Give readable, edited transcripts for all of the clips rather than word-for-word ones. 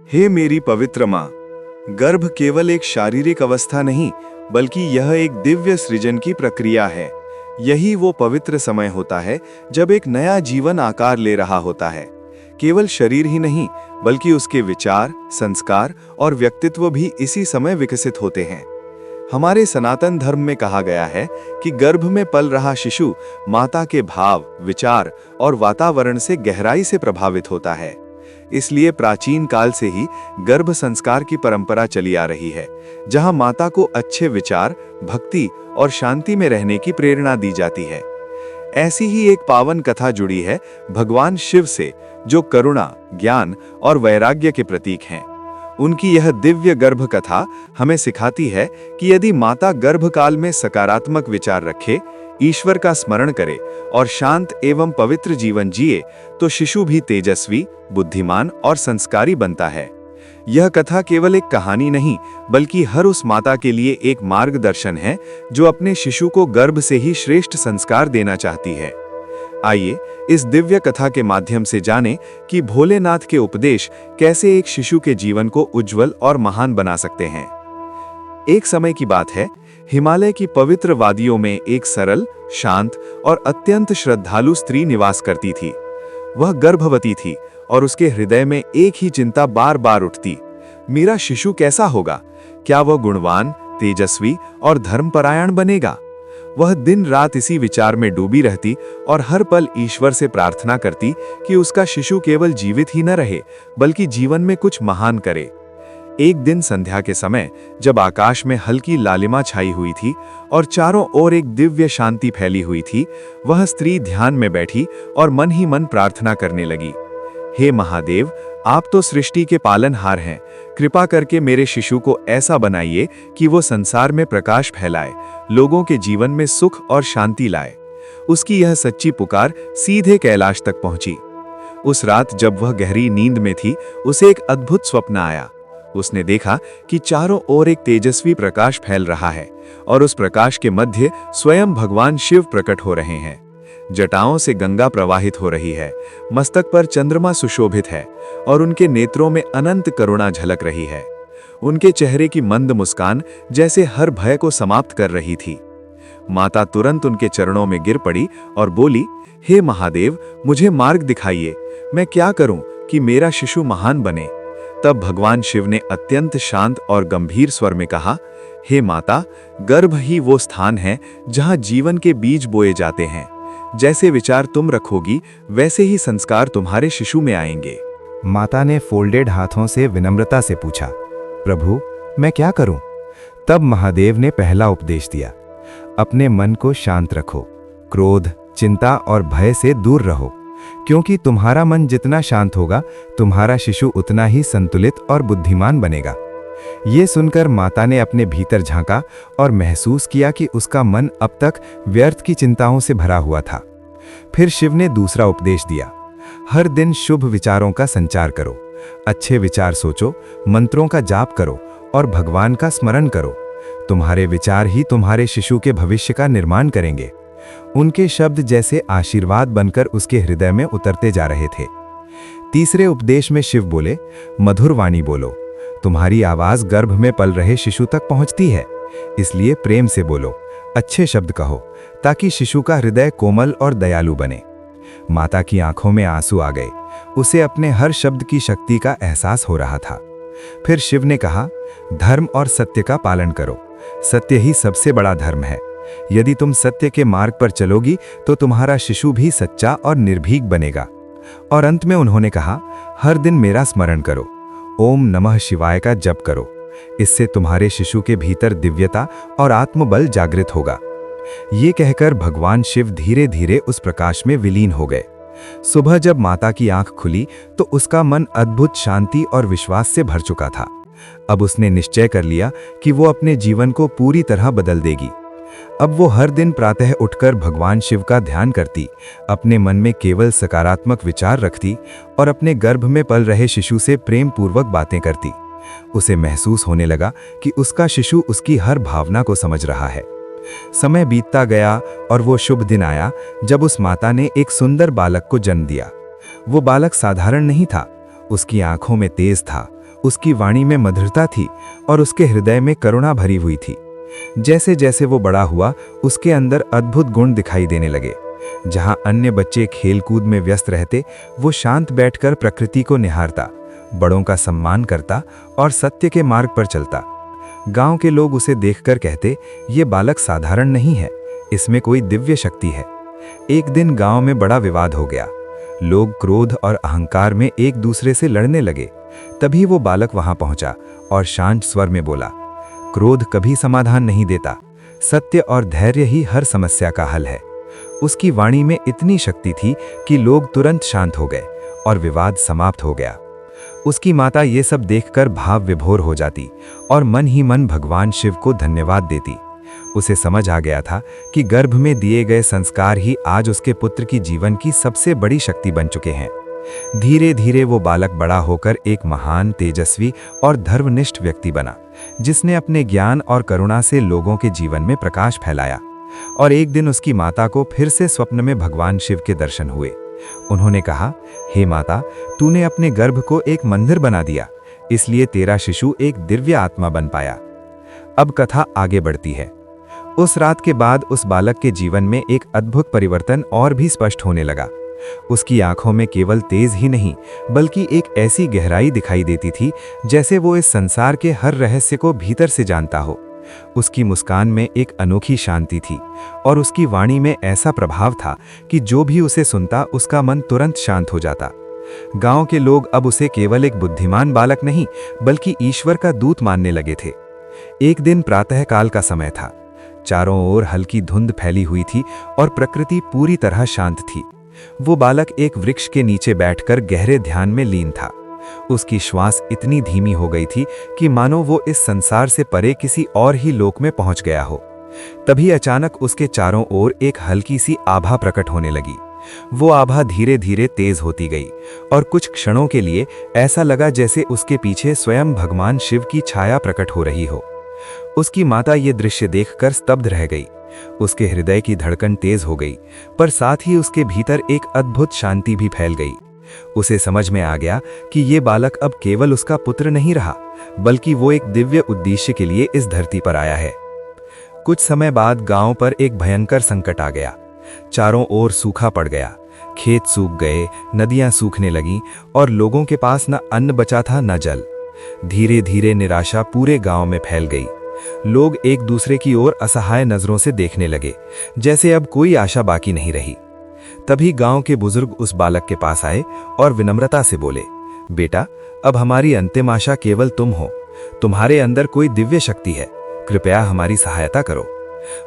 हे मेरी पवित्र माँ, गर्भ केवल एक शारीरिक अवस्था नहीं, बल्कि यह एक दिव्य सृजन की प्रक्रिया है। यही वो पवित्र समय होता है जब एक नया जीवन आकार ले रहा होता है। केवल शरीर ही नहीं, बल्कि उसके विचार, संस्कार और व्यक्तित्व भी इसी समय विकसित होते हैं। हमारे सनातन धर्म में कहा गया है कि गर्भ में पल रहा शिशु माता के भाव, विचार और वातावरण से गहराई से प्रभावित होता है। इसलिए प्राचीन काल से ही गर्भ संस्कार की परंपरा चली आ रही है, जहां माता को अच्छे विचार, भक्ति और शांति में रहने की प्रेरणा दी जाती है। ऐसी ही एक पावन कथा जुड़ी है भगवान शिव से, जो करुणा, ज्ञान और वैराग्य के प्रतीक हैं। उनकी यह दिव्य गर्भ कथा हमें सिखाती है कि यदि माता गर्भकाल में सकारात्मक विचार रखे, ईश्वर का स्मरण करे और शांत एवं पवित्र जीवन जिए, तो शिशु भी तेजस्वी, बुद्धिमान और संस्कारी बनता है। यह कथा केवल एक कहानी नहीं, बल्कि हर उस माता के लिए एक मार्गदर्शन है जो अपने शिशु को गर्भ से ही श्रेष्ठ संस्कार देना चाहती है। आइए इस दिव्य कथा के माध्यम से जानें कि भोलेनाथ के उपदेश कैसे एक शिशु के जीवन को उज्जवल और महान बना सकते हैं। एक समय की बात है, हिमालय की पवित्र वादियों में एक सरल, शांत और अत्यंत श्रद्धालु स्त्री निवास करती थी। वह गर्भवती थी और उसके हृदय में एक ही चिंता बार बार उठती, मेरा शिशु कैसा होगा? क्या वह गुणवान, तेजस्वी और धर्मपरायण बनेगा? वह दिन रात इसी विचार में डूबी रहती और हर पल ईश्वर से प्रार्थना करती कि उसका शिशु केवल जीवित ही न रहे, बल्कि जीवन में कुछ महान करे। एक दिन संध्या के समय, जब आकाश में हल्की लालिमा छाई हुई थी और चारों ओर एक दिव्य शांति फैली हुई थी, वह स्त्री ध्यान में बैठी और मन ही मन प्रार्थना करने लगी। हे महादेव, आप तो सृष्टि के पालनहार हैं। कृपा करके मेरे शिशु को ऐसा बनाइए कि वो संसार में प्रकाश फैलाए, लोगों के जीवन में सुख और शांति लाए। उसकी यह सच्ची पुकार सीधे कैलाश तक पहुंची। उस रात जब वह गहरी नींद में थी, उसे एक अद्भुत स्वप्न आया। उसने देखा कि चारों ओर एक तेजस्वी प्रकाश फैल रहा है और उस प्रकाश के मध्य स्वयं भगवान शिव प्रकट हो रहे हैं। जटाओं से गंगा प्रवाहित हो रही है, मस्तक पर चंद्रमा सुशोभित है और उनके नेत्रों में अनंत करुणा झलक रही है। उनके चेहरे की मंद मुस्कान जैसे हर भय को समाप्त कर रही थी। माता तुरंत उनके चरणों में गिर पड़ी और बोली, हे महादेव, मुझे मार्ग दिखाइए। मैं क्या करूं कि मेरा शिशु महान बने? तब भगवान शिव ने अत्यंत शांत और गंभीर स्वर में कहा, हे माता, गर्भ ही वो स्थान है जहां जीवन के बीज बोए जाते हैं। जैसे विचार तुम रखोगी, वैसे ही संस्कार तुम्हारे शिशु में आएंगे। माता ने फोल्डेड हाथों से विनम्रता से पूछा, प्रभु, मैं क्या करूं? तब महादेव ने पहला उपदेश दिया, अपने मन को शांत रखो, क्रोध, चिंता और भय से दूर रहो, क्योंकि तुम्हारा मन जितना शांत होगा, तुम्हारा शिशु उतना ही संतुलित और बुद्धिमान बनेगा। ये सुनकर माता ने अपने भीतर झांका और महसूस किया कि उसका मन अब तक व्यर्थ की चिंताओं से भरा हुआ था। फिर शिव ने दूसरा उपदेश दिया, हर दिन शुभ विचारों का संचार करो, अच्छे विचार सोचो, मंत्रों का जाप करो और भगवान का स्मरण करो। तुम्हारे विचार ही तुम्हारे शिशु के भविष्य का निर्माण करेंगे। उनके शब्द जैसे आशीर्वाद बनकर उसके हृदय में उतरते जा रहे थे। तीसरे उपदेश में शिव बोले, मधुर वाणी बोलो, तुम्हारी आवाज गर्भ में पल रहे शिशु तक पहुंचती है, इसलिए प्रेम से बोलो, अच्छे शब्द कहो, ताकि शिशु का हृदय कोमल और दयालु बने। माता की आंखों में आंसू आ गए, उसे अपने हर शब्द की शक्ति का एहसास हो रहा था। फिर शिव ने कहा, धर्म और सत्य का पालन करो, सत्य ही सबसे बड़ा धर्म है। यदि तुम सत्य के मार्ग पर चलोगी तो तुम्हारा शिशु भी सच्चा और निर्भीक बनेगा। और अंत में उन्होंने कहा, हर दिन मेरा स्मरण करो, ओम नमः शिवाय का जप करो, इससे तुम्हारे शिशु के भीतर दिव्यता और आत्मबल जागृत होगा। ये कहकर भगवान शिव धीरे धीरे उस प्रकाश में विलीन हो गए। सुबह जब माता की आंख खुली तो उसका मन अद्भुत शांति और विश्वास से भर चुका था। अब उसने निश्चय कर लिया कि वो अपने जीवन को पूरी तरह बदल देगी। अब वो हर दिन प्रातः उठकर भगवान शिव का ध्यान करती, अपने मन में केवल सकारात्मक विचार रखती और अपने गर्भ में पल रहे शिशु से प्रेम पूर्वक बातें करती। उसे महसूस होने लगा कि उसका शिशु उसकी हर भावना को समझ रहा है। समय बीतता गया और वो शुभ दिन आया जब उस माता ने एक सुंदर बालक को जन्म दिया। वो बालक साधारण नहीं था, उसकी आंखों में तेज था, उसकी वाणी में मधुरता थी और उसके हृदय में करुणा भरी हुई थी। जैसे जैसे वो बड़ा हुआ, उसके अंदर अद्भुत गुण दिखाई देने लगे। जहां अन्य बच्चे खेलकूद में व्यस्त रहते, वो शांत बैठकर प्रकृति को निहारता, बड़ों का सम्मान करता और सत्य के मार्ग पर चलता। गांव के लोग उसे देखकर कहते, ये बालक साधारण नहीं है, इसमें कोई दिव्य शक्ति है। एक दिन गांव में बड़ा विवाद हो गया। लोग क्रोध और अहंकार में एक दूसरे से लड़ने लगे। तभी वो बालक वहां पहुंचा और शांत स्वर में बोला, क्रोध कभी समाधान नहीं देता, सत्य और धैर्य ही हर समस्या का हल है। उसकी वाणी में इतनी शक्ति थी कि लोग तुरंत शांत हो गए और विवाद समाप्त हो गया। उसकी माता ये सब देखकर भाव विभोर हो जाती और मन ही मन भगवान शिव को धन्यवाद देती। उसे समझ आ गया था कि गर्भ में दिए गए संस्कार ही आज उसके पुत्र की जीवन की सबसे बड़ी शक्ति बन चुके हैं। धीरे धीरे वो बालक बड़ा होकर एक महान, तेजस्वी और धर्मनिष्ठ व्यक्ति बना, जिसने अपने ज्ञान और करुणा से लोगों के जीवन में प्रकाश फैलाया। और एक दिन उसकी माता को फिर से स्वप्न में भगवान शिव के दर्शन हुए। उन्होंने कहा, हे माता, तूने अपने गर्भ को एक मंदिर बना दिया, इसलिए तेरा शिशु एक दिव्य आत्मा बन पाया। अब कथा आगे बढ़ती है। उस रात के बाद उस बालक के जीवन में एक अद्भुत परिवर्तन और भी स्पष्ट होने लगा। उसकी आंखों में केवल तेज ही नहीं, बल्कि एक ऐसी गहराई दिखाई देती थी जैसे वो इस संसार के हर रहस्य को भीतर से जानता हो। उसकी मुस्कान में एक अनोखी शांति थी और उसकी वाणी में ऐसा प्रभाव था कि जो भी उसे सुनता उसका मन तुरंत शांत हो जाता। गांव के लोग अब उसे केवल एक बुद्धिमान बालक नहीं, बल्कि ईश्वर का दूत मानने लगे थे। एक दिन प्रातःकाल का समय था। चारों ओर हल्की धुंध फैली हुई थी और प्रकृति पूरी तरह शांत थी। वो बालक एक वृक्ष के नीचे बैठकर गहरे ध्यान में लीन था। उसकी श्वास इतनी धीमी हो गई थी कि मानो वो इस संसार से परे किसी और ही लोक में पहुंच गया हो। तभी अचानक उसके चारों ओर एक हल्की सी आभा प्रकट होने लगी। वो आभा धीरे धीरे तेज होती गई और कुछ क्षणों के लिए ऐसा लगा जैसे उसके पीछे स्वयं भगवान शिव की छाया प्रकट हो रही हो। उसकी माता ये दृश्य देखकर स्तब्ध रह गई। उसके हृदय की धड़कन तेज हो गई, पर साथ ही उसके भीतर एक अद्भुत शांति भी फैल गई। उसे समझ में आ गया कि ये बालक अब केवल उसका पुत्र नहीं रहा, बल्कि वो एक दिव्य उद्देश्य के लिए इस धरती पर आया है। कुछ समय बाद गांव पर एक भयंकर संकट आ गया। चारों ओर सूखा पड़ गया, खेत सूख गए, नदियां सूखने लगीं और लोगों के पास न अन्न बचा था न जल। धीरे धीरे निराशा पूरे गांव में फैल गई। लोग एक दूसरे की ओर असहाय नजरों से देखने लगे, जैसे अब कोई आशा बाकी नहीं रही। तभी गांव के बुजुर्ग उस बालक के पास आए और विनम्रता से बोले, बेटा, अब हमारी अंतिम आशा केवल तुम हो। तुम्हारे अंदर कोई दिव्य शक्ति है, कृपया हमारी सहायता करो।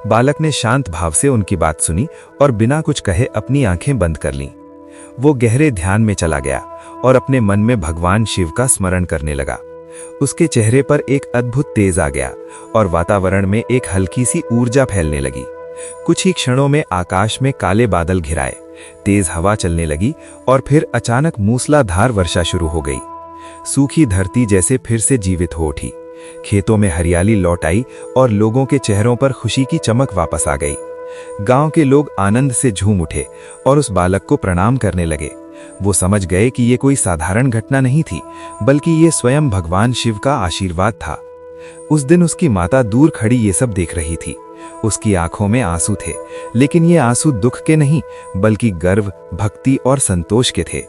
बालक ने शांत भाव से उनकी बात सुनी और बिना कुछ कहे अपनी आंखें बंद कर लीं। वो गहरे ध्यान में चला गया और अपने मन में भगवान शिव का स्मरण करने लगा। उसके चेहरे पर एक अद्भुत तेज आ गया और वातावरण में एक हल्की सी ऊर्जा फैलने लगी। कुछ ही क्षणों में आकाश में काले बादल घिराए, तेज हवा चलने लगी और फिर अचानक मूसलाधार वर्षा शुरू हो गई। सूखी धरती जैसे फिर से जीवित हो उठी। खेतों में हरियाली लौट आई और लोगों के चेहरों पर खुशी की चमक वापस आ गई। गांव के लोग आनंद से झूम उठे और उस बालक को प्रणाम करने लगे। वो समझ गए कि ये कोई साधारण घटना नहीं थी, बल्कि ये स्वयं भगवान शिव का आशीर्वाद था। उस दिन उसकी माता दूर खड़ी ये सब देख रही थी। उसकी आंखों में आंसू थे, लेकिन ये आंसू दुख के नहीं, बल्कि गर्व, भक्ति और संतोष के थे।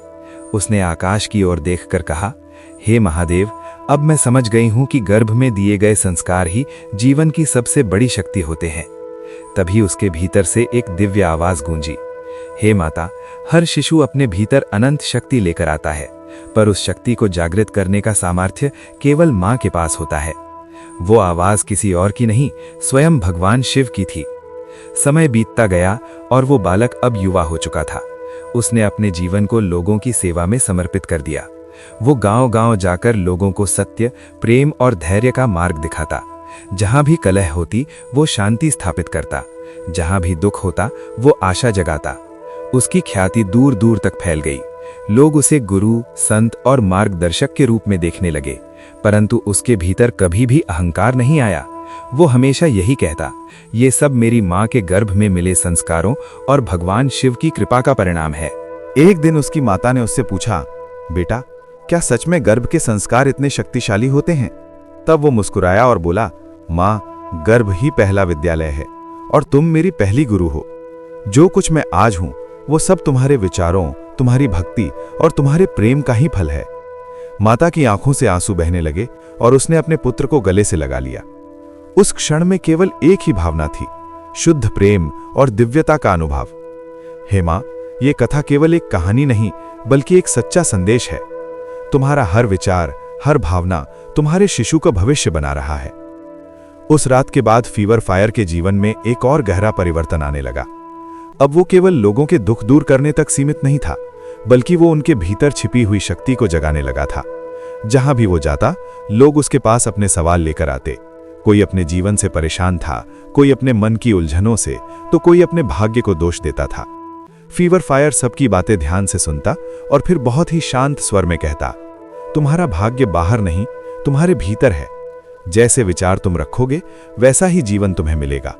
उसने आकाश की ओर देखकर कहा, हे महादेव, अब मैं समझ गई हूं कि गर्भ में दिए गए संस्कार ही जीवन की सबसे बड़ी शक्ति होते हैं। तभी उसके भीतर से एक दिव्य आवाज गूंजी, हे माता, हर शिशु अपने भीतर अनंत शक्ति लेकर आता है, पर उस शक्ति को जागृत करने का सामर्थ्य केवल मां के पास होता है। वो आवाज किसी और की नहीं, स्वयं भगवान शिव की थी। समय बीतता गया और वो बालक अब युवा हो चुका था। उसने अपने जीवन को लोगों की सेवा में समर्पित कर दिया। वो गांव-गांव जाकर लोगों को सत्य, प्रेम और धैर्य का मार्ग दिखाता। जहां भी कलह होती, वो शांति स्थापित करता। जहां भी दुख होता, वो आशा जगाता। उसकी ख्याति दूर दूर तक फैल गई। लोग उसे गुरु, संत और मार्गदर्शक के रूप में देखने लगे, परंतु उसके भीतर कभी भी अहंकार नहीं आया। वो हमेशा यही कहता, ये सब मेरी माँ के गर्भ में मिले संस्कारों और भगवान शिव की कृपा का परिणाम है। एक दिन उसकी माता ने उससे पूछा, बेटा, क्या सच में गर्भ के संस्कार इतने शक्तिशाली होते हैं? तब वो मुस्कुराया और बोला, माँ, गर्भ ही पहला विद्यालय है और तुम मेरी पहली गुरु हो। जो कुछ मैं आज हूं वो सब तुम्हारे विचारों, तुम्हारी भक्ति और तुम्हारे प्रेम का ही फल है। माता की आंखों से आंसू बहने लगे और उसने अपने पुत्र को गले से लगा लिया। उस क्षण में केवल एक ही भावना थी, शुद्ध प्रेम और दिव्यता का अनुभव। हे मां, ये कथा केवल एक कहानी नहीं बल्कि एक सच्चा संदेश है। तुम्हारा हर विचार, हर भावना तुम्हारे शिशु का भविष्य बना रहा है। उस रात के बाद फीवर फायर के जीवन में एक और गहरा परिवर्तन आने लगा। अब वो केवल लोगों के दुख दूर करने तक सीमित नहीं था, बल्कि वो उनके भीतर छिपी हुई शक्ति को जगाने लगा था। जहां भी वो जाता, लोग उसके पास अपने सवाल लेकर आते। कोई अपने जीवन से परेशान था, कोई अपने मन की उलझनों से, तो कोई अपने भाग्य को दोष देता था। फीवर फायर सबकी बातें ध्यान से सुनता और फिर बहुत ही शांत स्वर में कहता, तुम्हारा भाग्य बाहर नहीं, तुम्हारे भीतर है। जैसे विचार तुम रखोगे वैसा ही जीवन तुम्हें मिलेगा।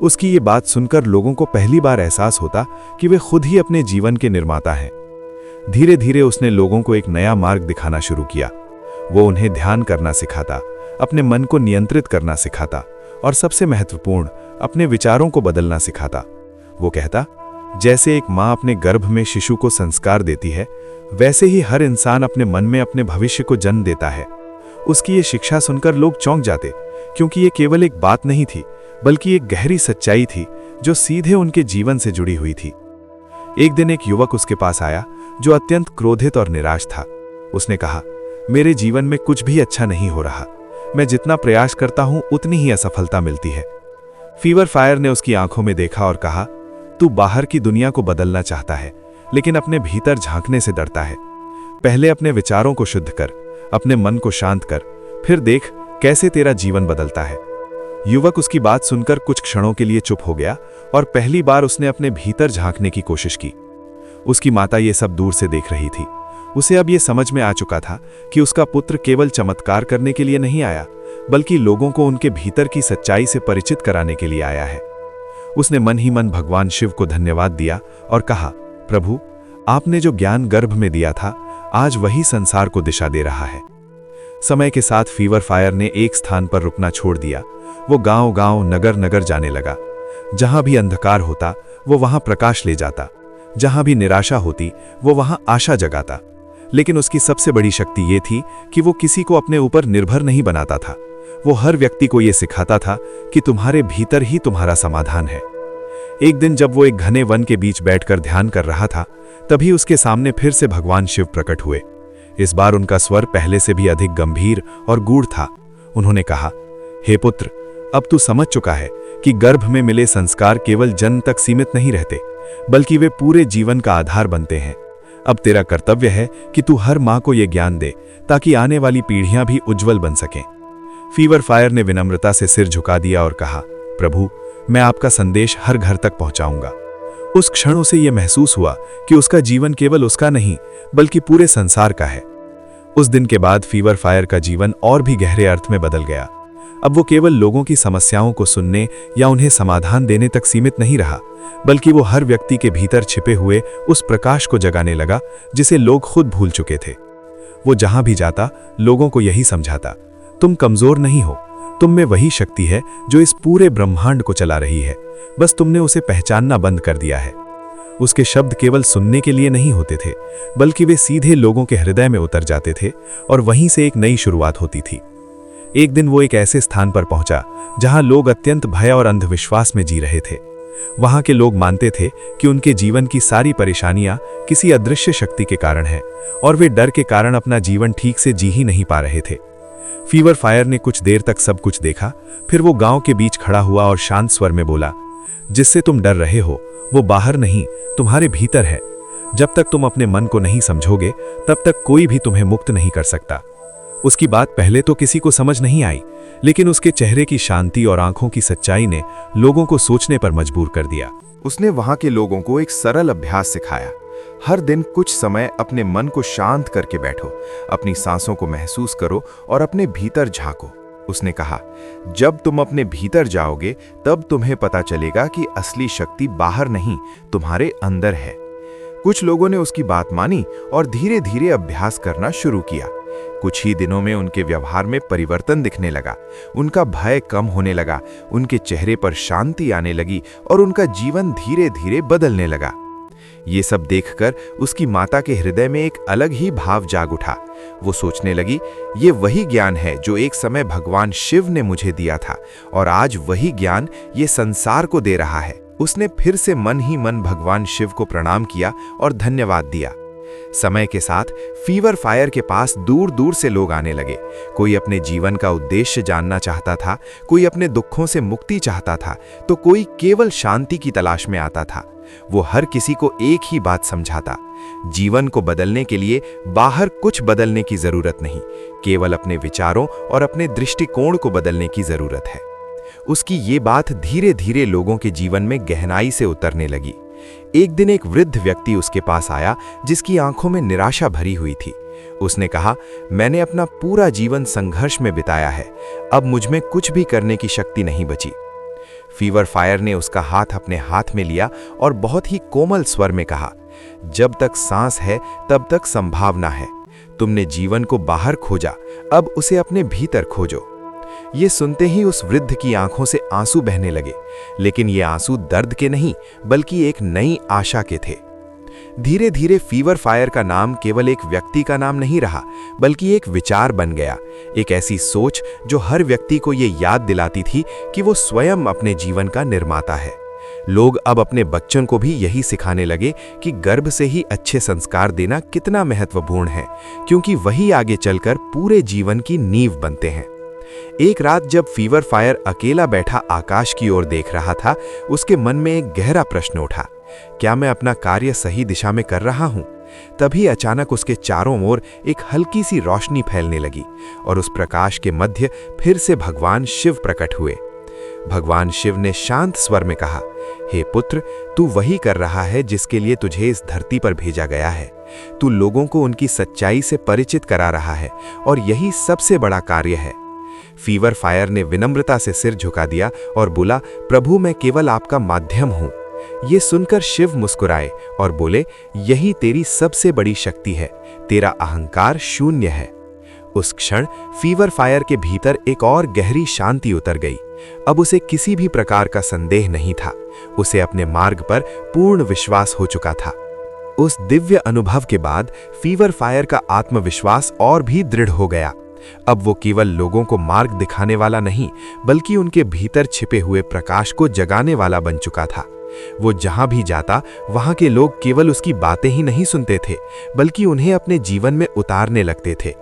उसकी ये बात सुनकर लोगों को पहली बार एहसास होता कि वे खुद ही अपने जीवन के निर्माता हैं। धीरे धीरे उसने लोगों को एक नया मार्ग दिखाना शुरू किया। वो उन्हें ध्यान करना सिखाता, अपने मन को नियंत्रित करना सिखाता और सबसे महत्वपूर्ण, अपने विचारों को बदलना सिखाता। वो कहता, जैसे एक माँ अपने गर्भ में शिशु को संस्कार देती है, वैसे ही हर इंसान अपने मन में अपने भविष्य को जन्म देता है। उसकी ये शिक्षा सुनकर लोग चौंक जाते, क्योंकि ये केवल एक बात नहीं थी बल्कि एक गहरी सच्चाई थी जो सीधे उनके जीवन से जुड़ी हुई थी। एक दिन एक युवक उसके पास आया जो अत्यंत क्रोधित और निराश था। उसने कहा, मेरे जीवन में कुछ भी अच्छा नहीं हो रहा। मैं जितना प्रयास करता हूं उतनी ही असफलता मिलती है। फीवर फायर ने उसकी आंखों में देखा और कहा, तू बाहर की दुनिया को बदलना चाहता है, लेकिन अपने भीतर झांकने से डरता है। पहले अपने विचारों को शुद्ध कर, अपने मन को शांत कर, फिर देख कैसे तेरा जीवन बदलता है। युवक उसकी बात सुनकर कुछ क्षणों के लिए चुप हो गया और पहली बार उसने अपने भीतर झांकने की कोशिश की। उसकी माता ये सब दूर से देख रही थी। उसे अब ये समझ में आ चुका था कि उसका पुत्र केवल चमत्कार करने के लिए नहीं आया, बल्कि लोगों को उनके भीतर की सच्चाई से परिचित कराने के लिए आया है। उसने मन ही मन भगवान शिव को धन्यवाद दिया और कहा, प्रभु, आपने जो ज्ञान गर्भ में दिया था, आज वही संसार को दिशा दे रहा है। समय के साथ फीवर फायर ने एक स्थान पर रुकना छोड़ दिया। वो गांव-गांव, नगर-नगर जाने लगा। जहां भी अंधकार होता, वो वहां प्रकाश ले जाता। जहां भी निराशा होती, वो वहां आशा जगाता। लेकिन उसकी सबसे बड़ी शक्ति ये थी कि वो किसी को अपने ऊपर निर्भर नहीं बनाता था। वो हर व्यक्ति को ये सिखाता था कि तुम्हारे भीतर ही तुम्हारा समाधान है। एक दिन जब वो एक घने वन के बीच बैठकर ध्यान कर रहा था, तभी उसके सामने फिर से भगवान शिव प्रकट हुए। इस बार उनका स्वर पहले से भी अधिक गंभीर और गूढ़ था। उन्होंने कहा, हे पुत्र, अब तू समझ चुका है कि गर्भ में मिले संस्कार केवल जन्म तक सीमित नहीं रहते, बल्कि वे पूरे जीवन का आधार बनते हैं। अब तेरा कर्तव्य है कि तू हर माँ को यह ज्ञान दे, ताकि आने वाली पीढ़ियां भी उज्जवल बन सकें। फीवर फायर ने विनम्रता से सिर झुका दिया और कहा, प्रभु, मैं आपका संदेश हर घर तक पहुंचाऊंगा। उस क्षण उसे यह महसूस हुआ कि उसका जीवन केवल उसका नहीं, बल्कि पूरे संसार का है। उस दिन के बाद फीवर फायर का जीवन और भी गहरे अर्थ में बदल गया। अब वो केवल लोगों की समस्याओं को सुनने या उन्हें समाधान देने तक सीमित नहीं रहा, बल्कि वो हर व्यक्ति के भीतर छिपे हुए उस प्रकाश को जगाने लगा जिसे लोग खुद भूल चुके थे। वो जहां भी जाता, लोगों को यही समझाता, तुम कमजोर नहीं हो, तुम में वही शक्ति है जो इस पूरे ब्रह्मांड को चला रही है, बस तुमने उसे पहचानना बंद कर दिया है। उसके शब्द केवल सुनने के लिए नहीं होते थे, बल्कि वे सीधे लोगों के हृदय में उतर जाते थे और वहीं से एक नई शुरुआत होती थी। एक दिन वो एक ऐसे स्थान पर पहुंचा जहां लोग अत्यंत भय और अंधविश्वास में जी रहे थे। वहां के लोग मानते थे कि उनके जीवन की सारी परेशानियां किसी अदृश्य शक्ति के कारण हैं और वे डर के कारण अपना जीवन ठीक से जी ही नहीं पा रहे थे। फीवर फायर ने कुछ देर तक सब कुछ देखा, फिर वो गांव के बीच खड़ा हुआ और शांत स्वर में बोला, जिससे तुम डर रहे हो वो बाहर नहीं, तुम्हारे भीतर है। जब तक तुम अपने मन को नहीं समझोगे, तब तक कोई भी तुम्हें मुक्त नहीं कर सकता। उसकी बात पहले तो किसी को समझ नहीं आई, लेकिन उसके चेहरे की शांति और आंखों की सच्चाई ने लोगों को सोचने पर मजबूर कर दिया। उसने वहां के लोगों को एक सरल अभ्यास सिखाया। हर दिन कुछ समय अपने मन को शांत करके बैठो, अपनी सांसों को महसूस करो और अपने भीतर झांको। उसने कहा, जब तुम अपने भीतर जाओगे तब तुम्हें पता चलेगा कि असली शक्ति बाहर नहीं, तुम्हारे अंदर है। कुछ लोगों ने उसकी बात मानी और धीरे धीरे अभ्यास करना शुरू किया। कुछ ही दिनों में उनके व्यवहार में परिवर्तन दिखने लगा। उनका भय कम होने लगा, उनके चेहरे पर शांति आने लगी और उनका जीवन धीरे धीरे बदलने लगा। ये सब देखकर उसकी माता के हृदय में एक अलग ही भाव जाग उठा। वो सोचने लगी, ये वही ज्ञान है जो एक समय भगवान शिव ने मुझे दिया था और आज वही ज्ञान ये संसार को दे रहा है। उसने फिर से मन ही मन भगवान शिव को प्रणाम किया और धन्यवाद दिया। समय के साथ फीवर फायर के पास दूर दूर से लोग आने लगे। कोई अपने जीवन का उद्देश्य जानना चाहता था, कोई अपने दुखों से मुक्ति चाहता था, तो कोई केवल शांति की तलाश में आता था। वो हर किसी को एक ही बात समझाता, जीवन को बदलने के लिए बाहर कुछ बदलने की जरूरत नहीं, केवल अपने विचारों और अपने दृष्टिकोण को बदलने की जरूरत है। उसकी ये बात धीरे धीरे लोगों के जीवन में गहराई से उतरने लगी। एक दिन एक वृद्ध व्यक्ति उसके पास आया जिसकी आंखों में निराशा भरी हुई थी। उसने कहा, मैंने अपना पूरा जीवन संघर्ष में बिताया है, अब मुझ में कुछ भी करने की शक्ति नहीं बची। फीवर फायर ने उसका हाथ अपने हाथ में लिया और बहुत ही कोमल स्वर में कहा, जब तक सांस है तब तक संभावना है। तुमने जीवन को बाहर खोजा, अब उसे अपने भीतर खोजो। ये सुनते ही उस वृद्ध की आंखों से आंसू बहने लगे, लेकिन ये आंसू दर्द के नहीं बल्कि एक नई आशा के थे। धीरे धीरे फीवर फायर का नाम केवल एक व्यक्ति का नाम नहीं रहा, बल्कि एक विचार बन गया, एक ऐसी सोच जो हर व्यक्ति को ये याद दिलाती थी कि वो स्वयं अपने जीवन का निर्माता है। लोग अब अपने बच्चों को भी यही सिखाने लगे कि गर्भ से ही अच्छे संस्कार देना कितना महत्वपूर्ण है, क्योंकि वही आगे चलकर पूरे जीवन की नींव बनते हैं। एक रात जब फीवर फायर अकेला बैठा आकाश की ओर देख रहा था, उसके मन में एक गहरा प्रश्न उठा, क्या मैं अपना कार्य सही दिशा में कर रहा हूं? तभी अचानक उसके चारों ओर एक हल्की सी रोशनी फैलने लगी और उस प्रकाश के मध्य फिर से भगवान शिव प्रकट हुए। भगवान शिव ने शांत स्वर में कहा, हे पुत्र, तू वही कर रहा है जिसके लिए तुझे इस धरती पर भेजा गया है। तू लोगों को उनकी सच्चाई से परिचित करा रहा है और यही सबसे बड़ा कार्य है। फीवर फायर ने विनम्रता से सिर झुका दिया और बोला, प्रभु, मैं केवल आपका माध्यम हूं। ये सुनकर शिव मुस्कुराए और बोले, यही तेरी सबसे बड़ी शक्ति है, तेरा अहंकार शून्य है। उस क्षण फीवर फायर के भीतर एक और गहरी शांति उतर गई। अब उसे किसी भी प्रकार का संदेह नहीं था, उसे अपने मार्ग पर पूर्ण विश्वास हो चुका था। उस दिव्य अनुभव के बाद फीवर फायर का आत्मविश्वास और भी दृढ़ हो गया। अब वो केवल लोगों को मार्ग दिखाने वाला नहीं, बल्कि उनके भीतर छिपे हुए प्रकाश को जगाने वाला बन चुका था। वो जहां भी जाता, वहां के लोग केवल उसकी बातें ही नहीं सुनते थे, बल्कि उन्हें अपने जीवन में उतारने लगते थे।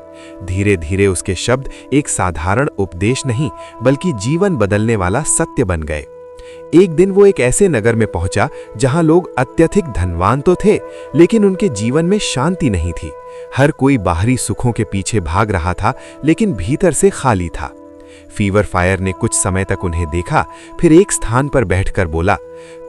धीरे धीरे उसके शब्द एक साधारण उपदेश नहीं, बल्कि जीवन बदलने वाला सत्य बन गए। एक दिन वो एक ऐसे नगर में पहुंचा जहां लोग अत्यधिक धनवान तो थे, लेकिन उनके जीवन में शांति नहीं थी। हर कोई बाहरी सुखों के पीछे भाग रहा था, लेकिन भीतर से खाली था। फीवर फायर ने कुछ समय तक उन्हें देखा, फिर एक स्थान पर बैठकर बोला,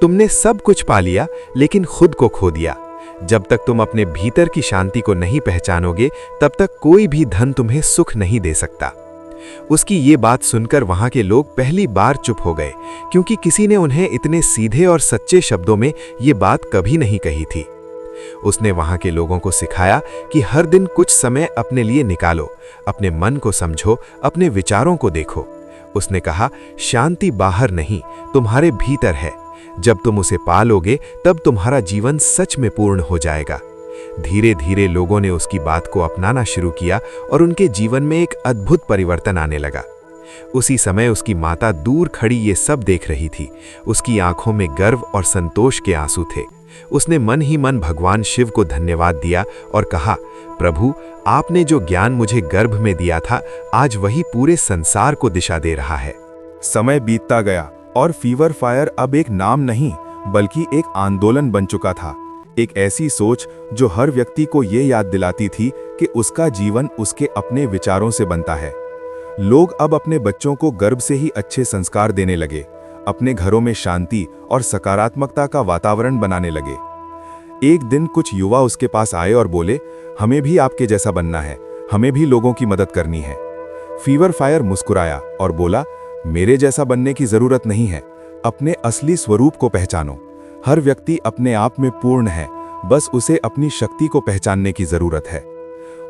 तुमने सब कुछ पा लिया, लेकिन खुद को खो दिया। जब तक तुम अपने भीतर की शांति को नहीं पहचानोगे, तब तक कोई भी धन तुम्हें सुख नहीं दे सकता। उसकी ये बात सुनकर वहां के लोग पहली बार चुप हो गए, क्योंकि किसी ने उन्हें इतने सीधे और सच्चे शब्दों में ये बात कभी नहीं कही थी। उसने वहां के लोगों को सिखाया कि हर दिन कुछ समय अपने लिए निकालो, अपने मन को समझो, अपने विचारों को देखो। उसने कहा, शांति बाहर नहीं, तुम्हारे भीतर है। जब तुम उसे पा लोगे, तब तुम्हारा जीवन सच में पूर्ण हो जाएगा। धीरे धीरे लोगों ने उसकी बात को अपनाना शुरू किया और उनके जीवन में एक अद्भुत परिवर्तन आने लगा। उसी समय उसकी माता दूर खड़ी ये सब देख रही थी। उसकी आंखों में गर्व और संतोष के आंसू थे। उसने मन ही मन भगवान शिव को धन्यवाद दिया और कहा, प्रभु, आपने जो ज्ञान मुझे गर्भ में दिया था, आज वही पूरे संसार को दिशा दे रहा है। समय बीतता गया और फीवर फायर अब एक नाम नहीं, बल्कि एक आंदोलन बन चुका था। एक ऐसी सोच जो हर व्यक्ति को ये याद दिलाती थी कि उसका जीवन उसके अपने विचारों से बनता है। लोग अब अपने बच्चों को गर्भ से ही अच्छे संस्कार देने लगे, अपने घरों में शांति और सकारात्मकता का वातावरण बनाने लगे। एक दिन कुछ युवा उसके पास आए और बोले, हमें भी आपके जैसा बनना है, हमें भी लोगों की मदद करनी है। फीवर फायर मुस्कुराया और बोला, मेरे जैसा बनने की जरूरत नहीं है, अपने असली स्वरूप को पहचानो। हर व्यक्ति अपने आप में पूर्ण है, बस उसे अपनी शक्ति को पहचानने की जरूरत है।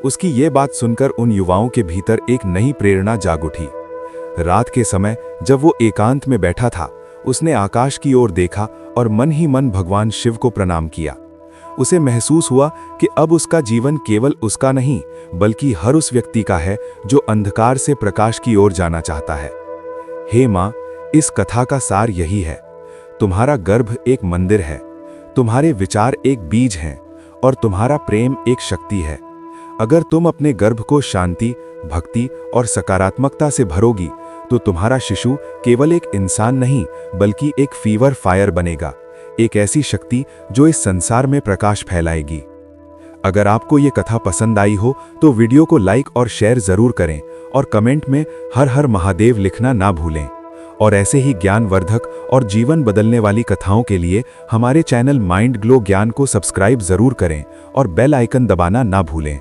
उसकी ये बात सुनकर उन युवाओं के भीतर एक नई प्रेरणा जाग उठी। रात के समय जब वो एकांत में बैठा था, उसने आकाश की ओर देखा और मन ही मन भगवान शिव को प्रणाम किया। उसे महसूस हुआ कि अब उसका जीवन केवल उसका नहीं, बल्कि हर उस व्यक्ति का है जो अंधकार से प्रकाश की ओर जाना चाहता है। हे माँ, इस कथा का सार यही है, तुम्हारा गर्भ एक मंदिर है, तुम्हारे विचार एक बीज हैं और तुम्हारा प्रेम एक शक्ति है। अगर तुम अपने गर्भ को शांति, भक्ति और सकारात्मकता से भरोगी तो तुम्हारा शिशु केवल एक इंसान नहीं, बल्कि एक फीवर फायर बनेगा, एक ऐसी शक्ति जो इस संसार में प्रकाश फैलाएगी। अगर आपको ये कथा पसंद आई हो तो वीडियो को लाइक और शेयर जरूर करें और कमेंट में हर हर महादेव लिखना ना भूलें। और ऐसे ही ज्ञानवर्धक और जीवन बदलने वाली कथाओं के लिए हमारे चैनल माइंड ग्लो ज्ञान को सब्सक्राइब जरूर करें और बेल आइकन दबाना ना भूलें।